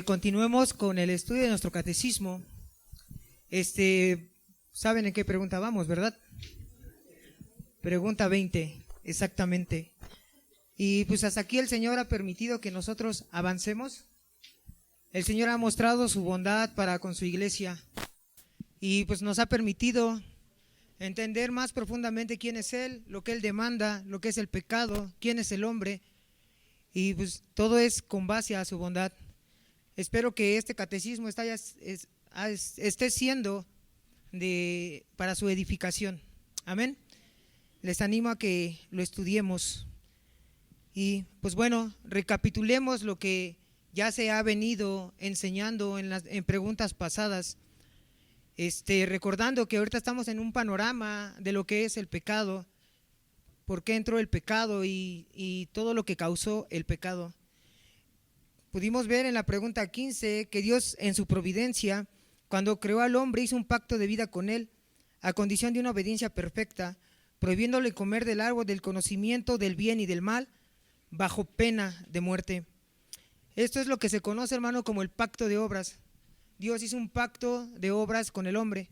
Continuemos con el estudio de nuestro catecismo. ¿Saben en qué pregunta vamos, verdad? Pregunta 20, exactamente. Y pues hasta aquí el Señor ha permitido que nosotros avancemos. El Señor ha mostrado su bondad para con su iglesia y pues nos ha permitido entender más profundamente quién es Él, lo que Él demanda, lo que es el pecado, quién es el hombre, y pues todo es con base a su bondad. Espero que este catecismo esté siendo para su edificación. Amén. Les animo a que lo estudiemos. Y pues bueno, recapitulemos lo que ya se ha venido enseñando en preguntas pasadas. Recordando que ahorita estamos en un panorama de lo que es el pecado, por qué entró el pecado y todo lo que causó el pecado. Pudimos ver en la pregunta 15 que Dios en su providencia, cuando creó al hombre, hizo un pacto de vida con él, a condición de una obediencia perfecta, prohibiéndole comer del árbol del conocimiento del bien y del mal, bajo pena de muerte. Esto es lo que se conoce, hermano, como el pacto de obras. Dios hizo un pacto de obras con el hombre,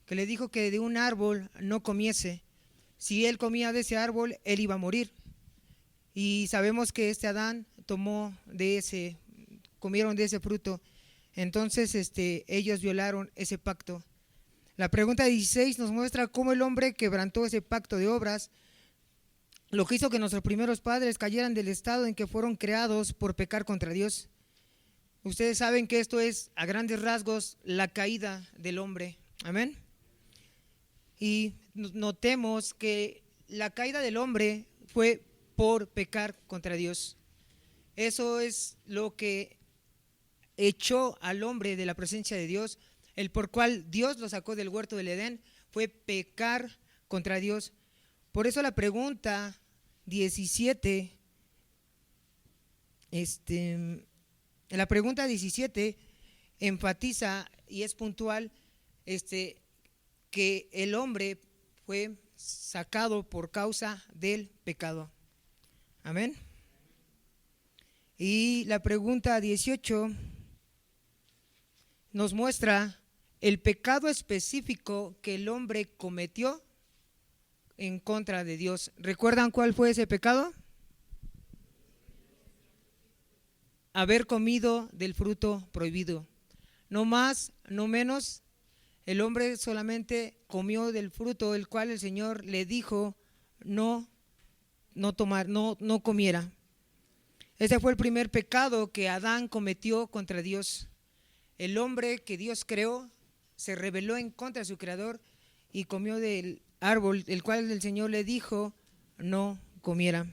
que le dijo que de un árbol no comiese. Si él comía de ese árbol, él iba a morir. Y sabemos que Adán comieron de ese fruto. Entonces ellos violaron ese pacto. La pregunta 16 nos muestra cómo el hombre quebrantó ese pacto de obras, lo que hizo que nuestros primeros padres cayeran del estado en que fueron creados por pecar contra Dios. Ustedes saben que esto es, a grandes rasgos, la caída del hombre. Amén. Y notemos que la caída del hombre fue por pecar contra Dios. Eso es lo que echó al hombre de la presencia de Dios, el por cual Dios lo sacó del huerto del Edén, fue pecar contra Dios. Por eso la pregunta 17, la pregunta 17 enfatiza y es puntual que el hombre fue sacado por causa del pecado. Amén. Y la pregunta 18 nos muestra el pecado específico que el hombre cometió en contra de Dios. ¿Recuerdan cuál fue ese pecado? Haber comido del fruto prohibido. No más, no menos, el hombre solamente comió del fruto el cual el Señor le dijo no comiera. Ese fue el primer pecado que Adán cometió contra Dios. El hombre que Dios creó se rebeló en contra de su creador y comió del árbol el cual el Señor le dijo no comiera.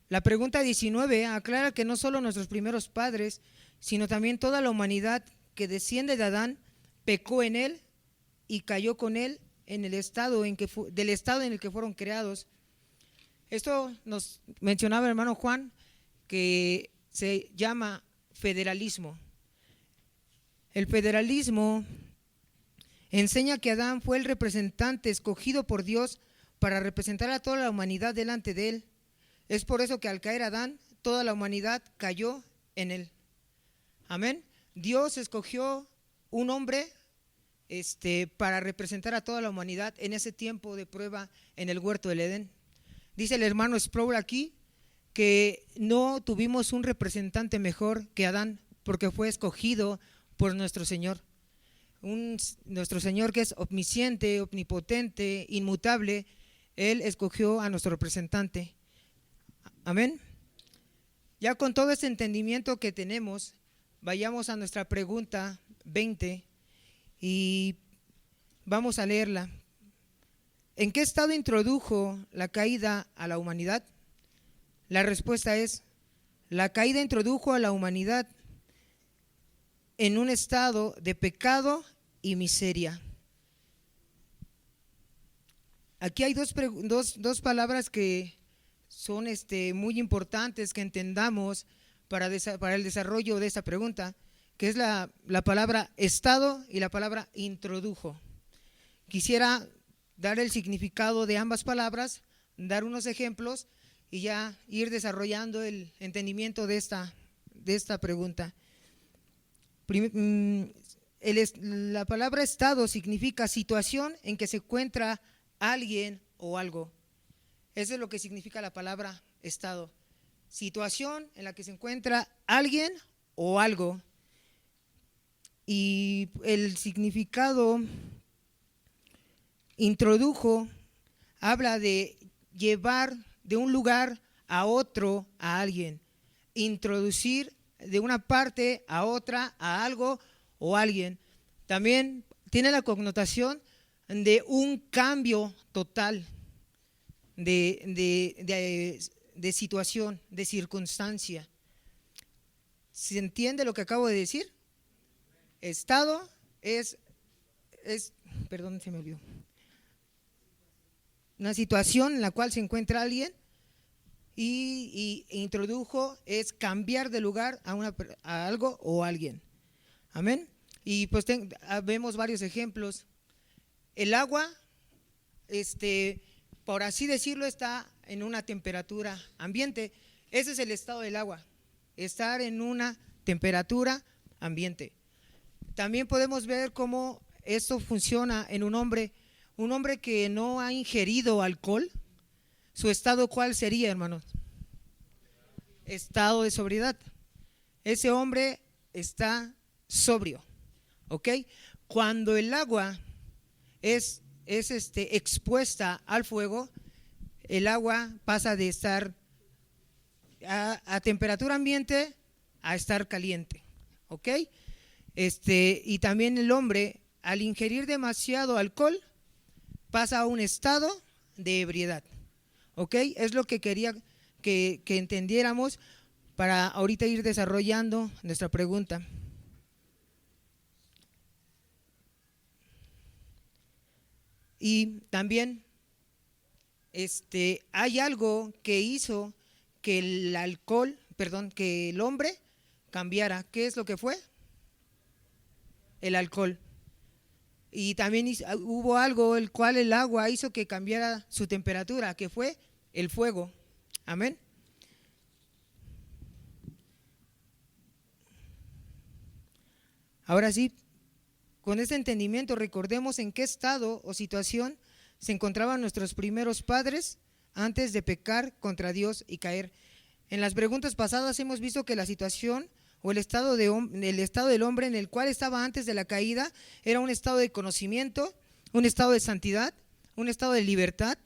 La pregunta 19 aclara que no solo nuestros primeros padres, sino también toda la humanidad que desciende de Adán pecó en él y cayó con él en el estado del estado en el que fueron creados. Esto nos mencionaba el hermano Juan, que se llama federalismo. El federalismo enseña que Adán fue el representante escogido por Dios para representar a toda la humanidad delante de él. Es por eso que al caer Adán, toda la humanidad cayó en él. Amén. Dios escogió un hombre para representar a toda la humanidad en ese tiempo de prueba en el huerto del Edén. Dice el hermano Sproul aquí que no tuvimos un representante mejor que Adán, porque fue escogido por nuestro Señor. Nuestro Señor, que es omnisciente, omnipotente, inmutable, Él escogió a nuestro representante. Amén. Ya con todo este entendimiento que tenemos, vayamos a nuestra pregunta 20 y vamos a leerla. ¿En qué estado introdujo la caída a la humanidad? La respuesta es: la caída introdujo a la humanidad en un estado de pecado y miseria. Aquí hay dos palabras que son muy importantes que entendamos para el desarrollo de esta pregunta, que es la palabra estado y la palabra introdujo. Quisiera dar el significado de ambas palabras, dar unos ejemplos y ya ir desarrollando el entendimiento de esta pregunta. La palabra estado significa situación en que se encuentra alguien o algo. Eso es lo que significa la palabra estado. Situación en la que se encuentra alguien o algo. Y el significado introdujo, habla de llevar de un lugar a otro a alguien. Introducir de una parte a otra a algo o alguien. También tiene la connotación de un cambio total de situación, de circunstancia. ¿Se entiende lo que acabo de decir? Estado perdón, se me olvidó. Una situación en la cual se encuentra alguien y introdujo es cambiar de lugar a algo o alguien. Amén. Y pues vemos varios ejemplos. El agua, por así decirlo, está en una temperatura ambiente. Ese es el estado del agua, estar en una temperatura ambiente. También podemos ver cómo esto funciona en un hombre que no ha ingerido alcohol. ¿Su estado cuál sería, hermanos? Estado de sobriedad. Ese hombre está sobrio, ¿ok? Cuando el agua es expuesta al fuego, el agua pasa de estar a temperatura ambiente a estar caliente, ¿ok? Y también el hombre, al ingerir demasiado alcohol, pasa a un estado de ebriedad, ¿ok? Es lo que quería que entendiéramos para ahorita ir desarrollando nuestra pregunta. Y también hay algo que hizo que que el hombre cambiara. ¿Qué es lo que fue? El alcohol. Y también hubo algo el cual el agua hizo que cambiara su temperatura, que fue el fuego. Amén. Ahora sí, con este entendimiento recordemos en qué estado o situación se encontraban nuestros primeros padres antes de pecar contra Dios y caer. En las preguntas pasadas hemos visto que la situación o el estado del hombre en el cual estaba antes de la caída era un estado de conocimiento, un estado de santidad, un estado de libertad,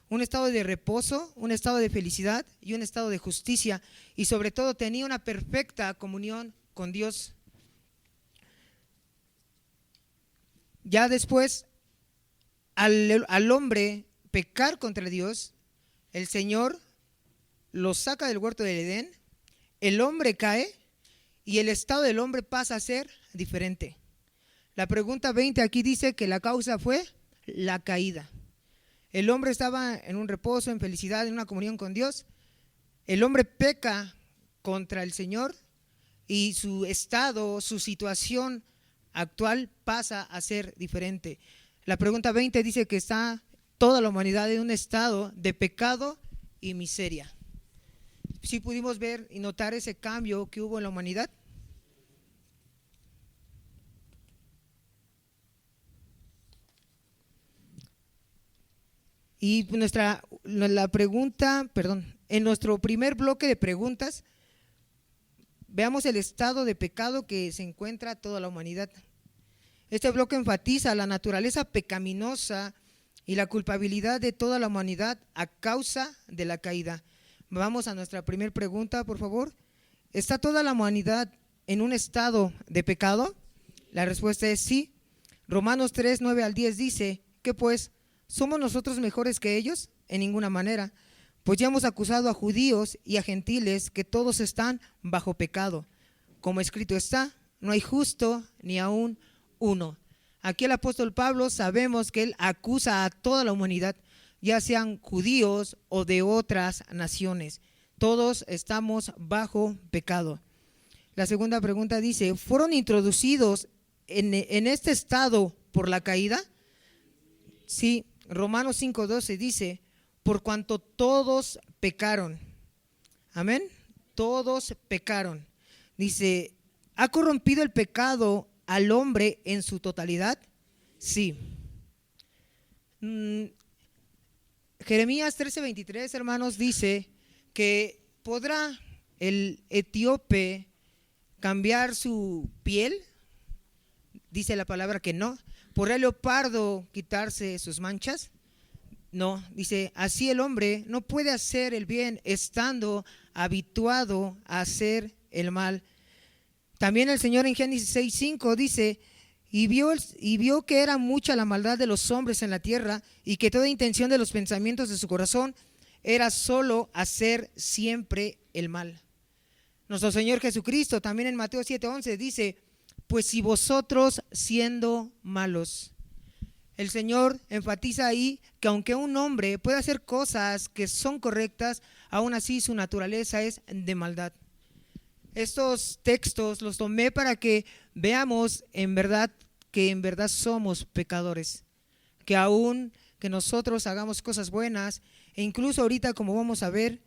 un estado de reposo, un estado de felicidad y un estado de justicia, y sobre todo tenía una perfecta comunión con Dios. Ya después, al hombre pecar contra Dios, el Señor lo saca del huerto del Edén, el hombre cae y el estado del hombre pasa a ser diferente. La pregunta 20 aquí dice que la causa fue la caída. El hombre estaba en un reposo, en felicidad, en una comunión con Dios. El hombre peca contra el Señor y su estado, su situación actual pasa a ser diferente. La pregunta 20 dice que está toda la humanidad en un estado de pecado y miseria. ¿Sí pudimos ver y notar ese cambio que hubo en la humanidad? Y en nuestro primer bloque de preguntas, veamos el estado de pecado que se encuentra toda la humanidad. Este bloque enfatiza la naturaleza pecaminosa y la culpabilidad de toda la humanidad a causa de la caída. Vamos a nuestra primera pregunta, por favor. ¿Está toda la humanidad en un estado de pecado? La respuesta es sí. Romanos 3, 9 al 10 dice, ¿qué pues? ¿Somos nosotros mejores que ellos? En ninguna manera. Pues ya hemos acusado a judíos y a gentiles que todos están bajo pecado. Como escrito está, no hay justo ni aún uno. Aquí el apóstol Pablo sabemos que él acusa a toda la humanidad, ya sean judíos o de otras naciones. Todos estamos bajo pecado. La segunda pregunta dice, ¿fueron introducidos en este estado por la caída? Sí, Romanos 5:12 dice, por cuanto todos pecaron. Amén. Todos pecaron. Dice, ¿Ha corrompido el pecado al hombre en su totalidad? Sí. Jeremías 13:23, hermanos, dice que ¿podrá el etíope cambiar su piel? Dice la palabra que no. ¿Podrá el leopardo quitarse sus manchas? No, dice, así el hombre no puede hacer el bien estando habituado a hacer el mal. También el Señor en Génesis 6:5 dice, y vio que era mucha la maldad de los hombres en la tierra y que toda intención de los pensamientos de su corazón era solo hacer siempre el mal. Nuestro Señor Jesucristo también en Mateo 7:11 dice, pues si vosotros siendo malos. El Señor enfatiza ahí que aunque un hombre puede hacer cosas que son correctas, aún así su naturaleza es de maldad. Estos textos los tomé para que veamos que en verdad somos pecadores, que aún que nosotros hagamos cosas buenas e incluso ahorita, como vamos a ver,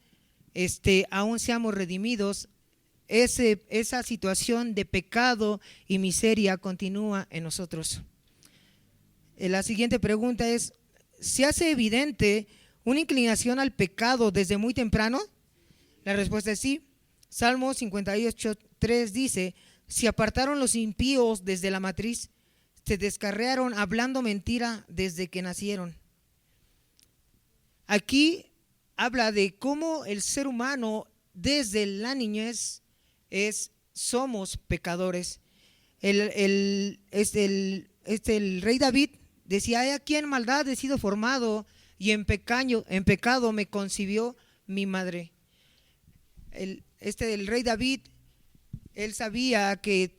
aún seamos redimidos, esa situación de pecado y miseria continúa en nosotros. La siguiente pregunta es, ¿se hace evidente una inclinación al pecado desde muy temprano? La respuesta es sí. Salmo 58:3 dice, se apartaron los impíos desde la matriz, se descarriaron hablando mentira desde que nacieron. Aquí habla de cómo el ser humano desde la niñez somos pecadores. El rey David decía, he aquí en maldad he sido formado y en pecado me concibió mi madre. El rey David, él sabía que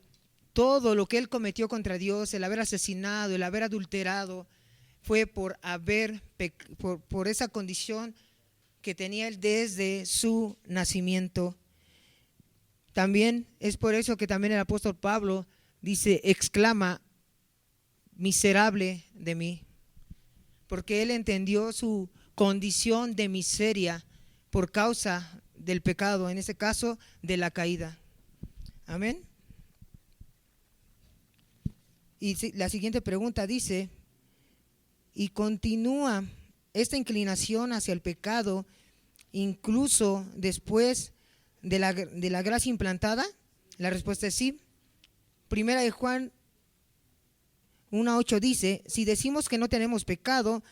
todo lo que él cometió contra Dios, el haber asesinado, el haber adulterado, fue por esa condición que tenía él desde su nacimiento. También es por eso que también el apóstol Pablo dice, exclama, miserable de mí, porque él entendió su condición de miseria por causa del pecado, en este caso de la caída. Amén. Y la siguiente pregunta dice, y continúa esta inclinación hacia el pecado incluso después de la gracia implantada. La respuesta es sí. Primera de Juan 1:8 dice, si decimos que no tenemos pecado,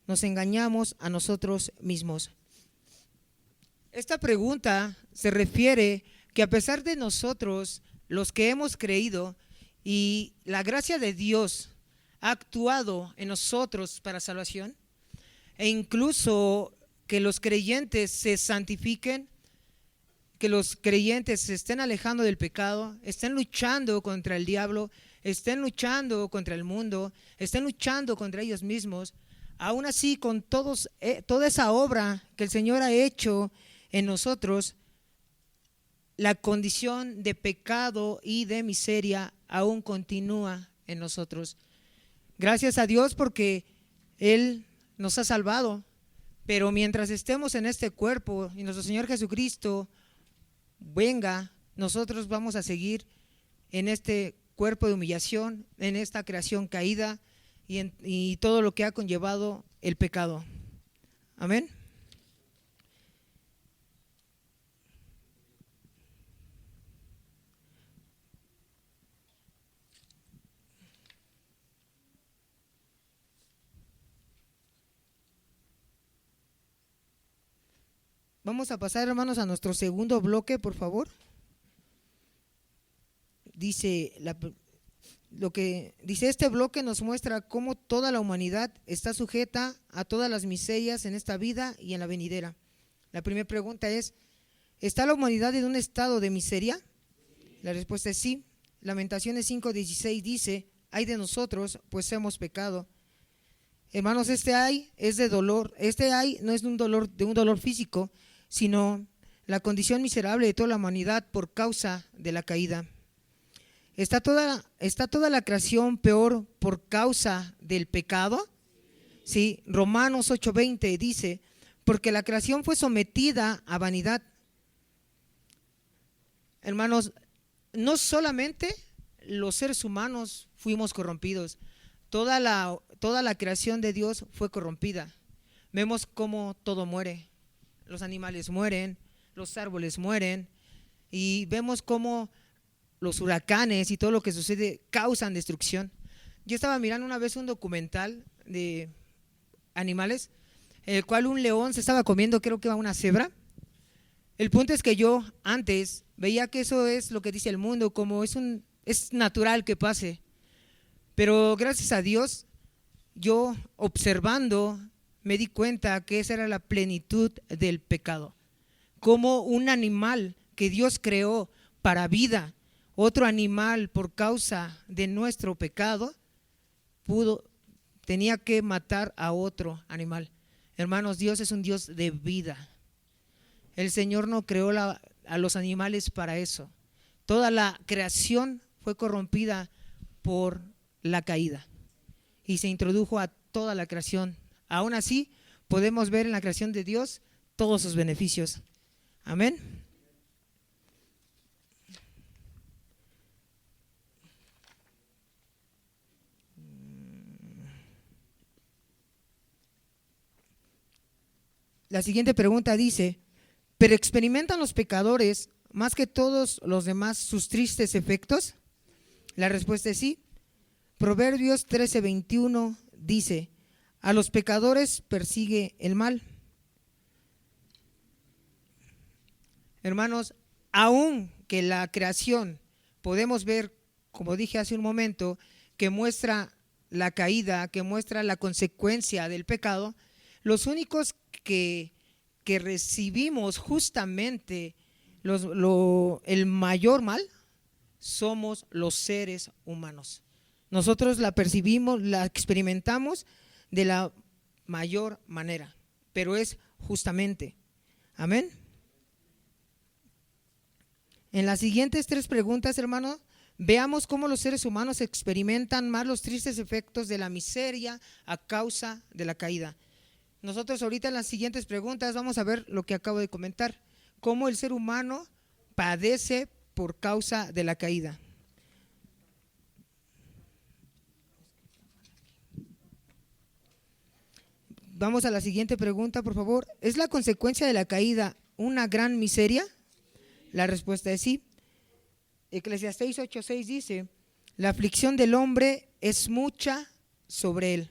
nos engañamos a nosotros mismos. Esta pregunta se refiere que a pesar de nosotros, los que hemos creído, y la gracia de Dios ha actuado en nosotros para salvación, e incluso que los creyentes se santifiquen, que los creyentes se estén alejando del pecado, estén luchando contra el diablo, estén luchando contra el mundo, estén luchando contra ellos mismos, aún así con toda esa obra que el Señor ha hecho en nosotros, la condición de pecado y de miseria aún continúa en nosotros. Gracias a Dios porque Él nos ha salvado, pero mientras estemos en este cuerpo y nuestro Señor Jesucristo venga, nosotros vamos a seguir en este cuerpo de humillación, en esta creación caída y todo lo que ha conllevado el pecado. Amén. Vamos a pasar, hermanos, a nuestro segundo bloque, por favor. Dice este bloque nos muestra cómo toda la humanidad está sujeta a todas las miserias en esta vida y en la venidera. La primera pregunta es, ¿está la humanidad en un estado de miseria? La respuesta es sí. Lamentaciones 5:16 dice, ay de nosotros, pues hemos pecado. Hermanos, ay es de dolor. Ay no es de un dolor físico, sino la condición miserable de toda la humanidad por causa de la caída. ¿Está toda la creación peor por causa del pecado? Sí, Romanos 8:20 dice, porque la creación fue sometida a vanidad. Hermanos, no solamente los seres humanos fuimos corrompidos, toda la creación de Dios fue corrompida. Vemos cómo todo muere, los animales mueren, los árboles mueren, y vemos cómo los huracanes y todo lo que sucede causan destrucción. Yo estaba mirando una vez un documental de animales, en el cual un león se estaba comiendo, creo que a una cebra. El punto es que yo antes veía que eso es lo que dice el mundo, como es natural que pase. Pero gracias a Dios, yo observando me di cuenta que esa era la plenitud del pecado. Como un animal que Dios creó para vida, otro animal por causa de nuestro pecado, tenía que matar a otro animal. Hermanos, Dios es un Dios de vida. El Señor no creó a los animales para eso. Toda la creación fue corrompida por la caída y se introdujo a toda la creación. Aún así, podemos ver en la creación de Dios todos sus beneficios. Amén. La siguiente pregunta dice: ¿pero experimentan los pecadores más que todos los demás sus tristes efectos? La respuesta es sí. Proverbios 13:21 dice: a los pecadores persigue el mal. Hermanos, aun que la creación podemos ver, como dije hace un momento, que muestra la caída, que muestra la consecuencia del pecado, los únicos que recibimos justamente el mayor mal somos los seres humanos. Nosotros la percibimos, la experimentamos de la mayor manera, pero es justamente. Amén. En las siguientes 3 preguntas, hermano, veamos cómo los seres humanos experimentan más los tristes efectos de la miseria a causa de la caída. Nosotros ahorita en las siguientes preguntas vamos a ver lo que acabo de comentar, cómo el ser humano padece por causa de la caída. Vamos a la siguiente pregunta, por favor. ¿Es la consecuencia de la caída una gran miseria? La respuesta es sí. Eclesiastés 8:6 dice: la aflicción del hombre es mucha sobre él.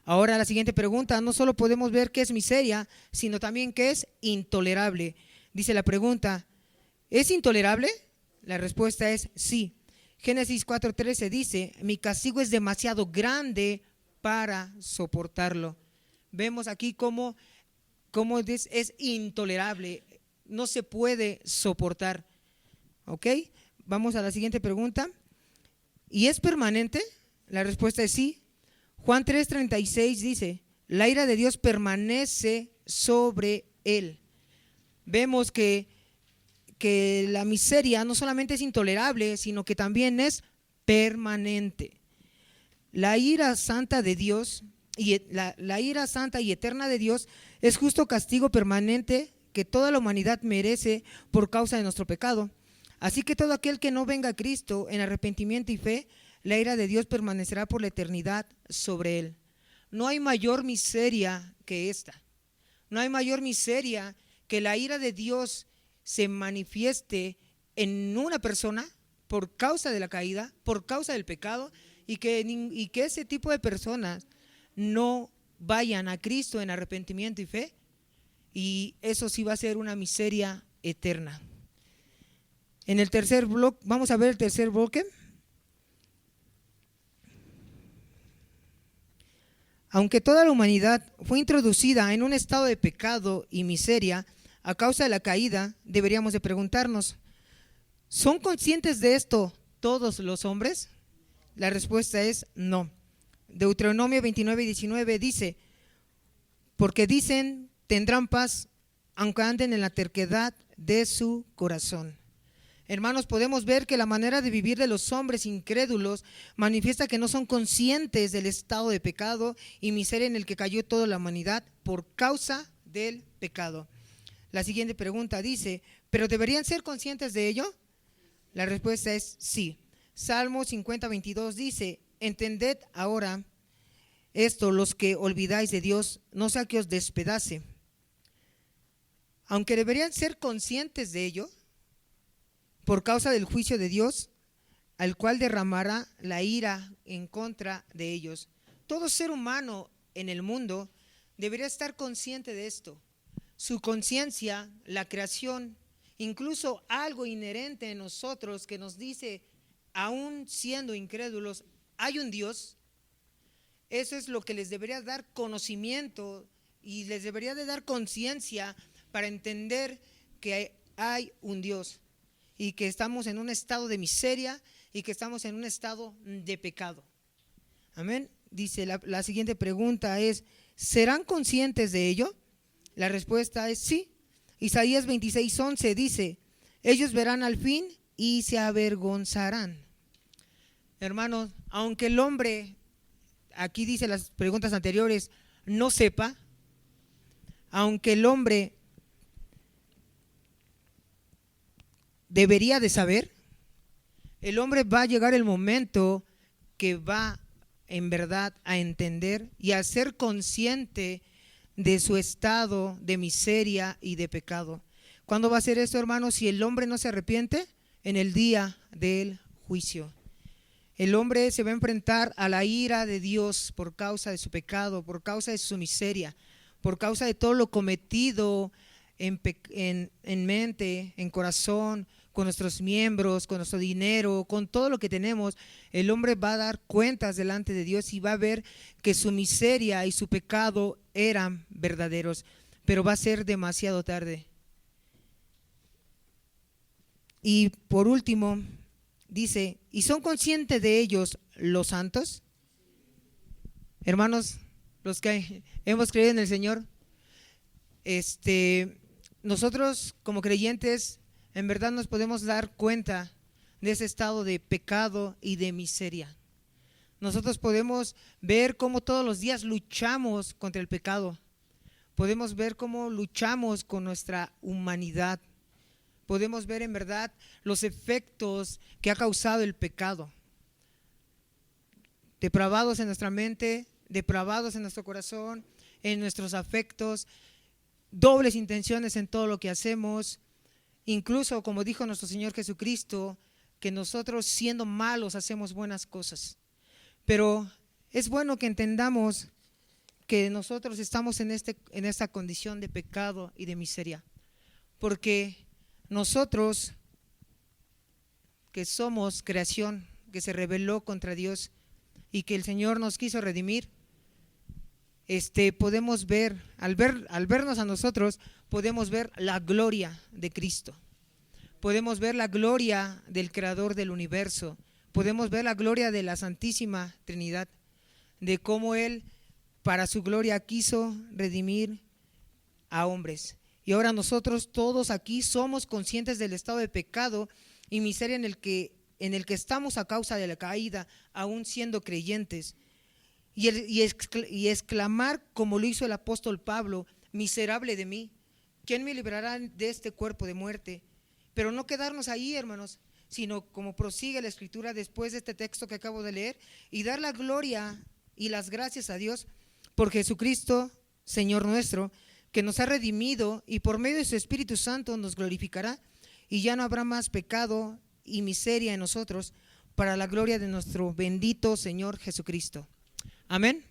Ahora la siguiente pregunta, no solo podemos ver qué es miseria, sino también qué es intolerable. Dice la pregunta: ¿es intolerable? La respuesta es sí. Génesis 4:13 dice: mi castigo es demasiado grande para soportarlo. Vemos aquí cómo es intolerable, no se puede soportar. ¿Ok? Vamos a la siguiente pregunta. ¿Y es permanente? La respuesta es sí. Juan 3:36 dice: la ira de Dios permanece sobre él. Vemos que la miseria no solamente es intolerable, sino que también es permanente. La ira santa de Dios y la ira santa y eterna de Dios es justo castigo permanente que toda la humanidad merece por causa de nuestro pecado. Así que todo aquel que no venga a Cristo en arrepentimiento y fe, la ira de Dios permanecerá por la eternidad sobre él. No hay mayor miseria que esta. No hay mayor miseria que la ira de Dios se manifieste en una persona por causa de la caída, por causa del pecado, y que ese tipo de personas no vayan a Cristo en arrepentimiento y fe, y eso sí va a ser una miseria eterna. En el tercer bloque, vamos a ver el tercer bloque. Aunque toda la humanidad fue introducida en un estado de pecado y miseria a causa de la caída, deberíamos de preguntarnos: ¿son conscientes de esto todos los hombres? La respuesta es no. Deuteronomio 29:19 dice: porque dicen tendrán paz aunque anden en la terquedad de su corazón. Hermanos, podemos ver que la manera de vivir de los hombres incrédulos manifiesta que no son conscientes del estado de pecado y miseria en el que cayó toda la humanidad por causa del pecado. La siguiente pregunta dice: ¿pero deberían ser conscientes de ello? La respuesta es sí. Salmo 50:22 dice: entended ahora esto, los que olvidáis de Dios, no sea que os despedace. Aunque deberían ser conscientes de ello, por causa del juicio de Dios, al cual derramará la ira en contra de ellos. Todo ser humano en el mundo debería estar consciente de esto. Su conciencia, la creación, incluso algo inherente en nosotros que nos dice, aún siendo incrédulos, hay un Dios. Eso es lo que les debería dar conocimiento y les debería de dar conciencia para entender que hay un Dios y que estamos en un estado de miseria y que estamos en un estado de pecado. Amén. Dice la siguiente pregunta es: ¿serán conscientes de ello? La respuesta es sí. Isaías 26:11 dice: ellos verán al fin y se avergonzarán. Hermanos, aunque el hombre, aquí dice las preguntas anteriores, no sepa, aunque el hombre debería de saber, el hombre va a llegar el momento que va en verdad a entender y a ser consciente de su estado de miseria y de pecado. ¿Cuándo va a ser esto, hermanos? Si el hombre no se arrepiente, en el día del juicio. El hombre se va a enfrentar a la ira de Dios por causa de su pecado, por causa de su miseria, por causa de todo lo cometido en mente, en corazón, con nuestros miembros, con nuestro dinero, con todo lo que tenemos. El hombre va a dar cuentas delante de Dios y va a ver que su miseria y su pecado eran verdaderos, pero va a ser demasiado tarde. Y por último, dice: ¿y son conscientes de ellos los santos? Hermanos, los que hemos creído en el Señor, nosotros como creyentes en verdad nos podemos dar cuenta de ese estado de pecado y de miseria. Nosotros podemos ver cómo todos los días luchamos contra el pecado. Podemos ver cómo luchamos con nuestra humanidad. Podemos ver en verdad los efectos que ha causado el pecado. Depravados en nuestra mente, depravados en nuestro corazón, en nuestros afectos, dobles intenciones en todo lo que hacemos. Incluso, como dijo nuestro Señor Jesucristo, que nosotros siendo malos hacemos buenas cosas. Pero es bueno que entendamos que nosotros estamos en esta condición de pecado y de miseria. Porque nosotros, que somos creación, que se rebeló contra Dios y que el Señor nos quiso redimir, podemos ver, al vernos a nosotros, podemos ver la gloria de Cristo. Podemos ver la gloria del Creador del universo. Podemos ver la gloria de la Santísima Trinidad, de cómo Él, para su gloria, quiso redimir a hombres. Y ahora nosotros todos aquí somos conscientes del estado de pecado y miseria en el que estamos a causa de la caída, aún siendo creyentes. Y exclamar como lo hizo el apóstol Pablo: miserable de mí, ¿quién me librará de este cuerpo de muerte? Pero no quedarnos ahí, hermanos, sino como prosigue la Escritura después de este texto que acabo de leer, y dar la gloria y las gracias a Dios por Jesucristo, Señor nuestro, que nos ha redimido y por medio de su Espíritu Santo nos glorificará, y ya no habrá más pecado y miseria en nosotros, para la gloria de nuestro bendito Señor Jesucristo. Amén.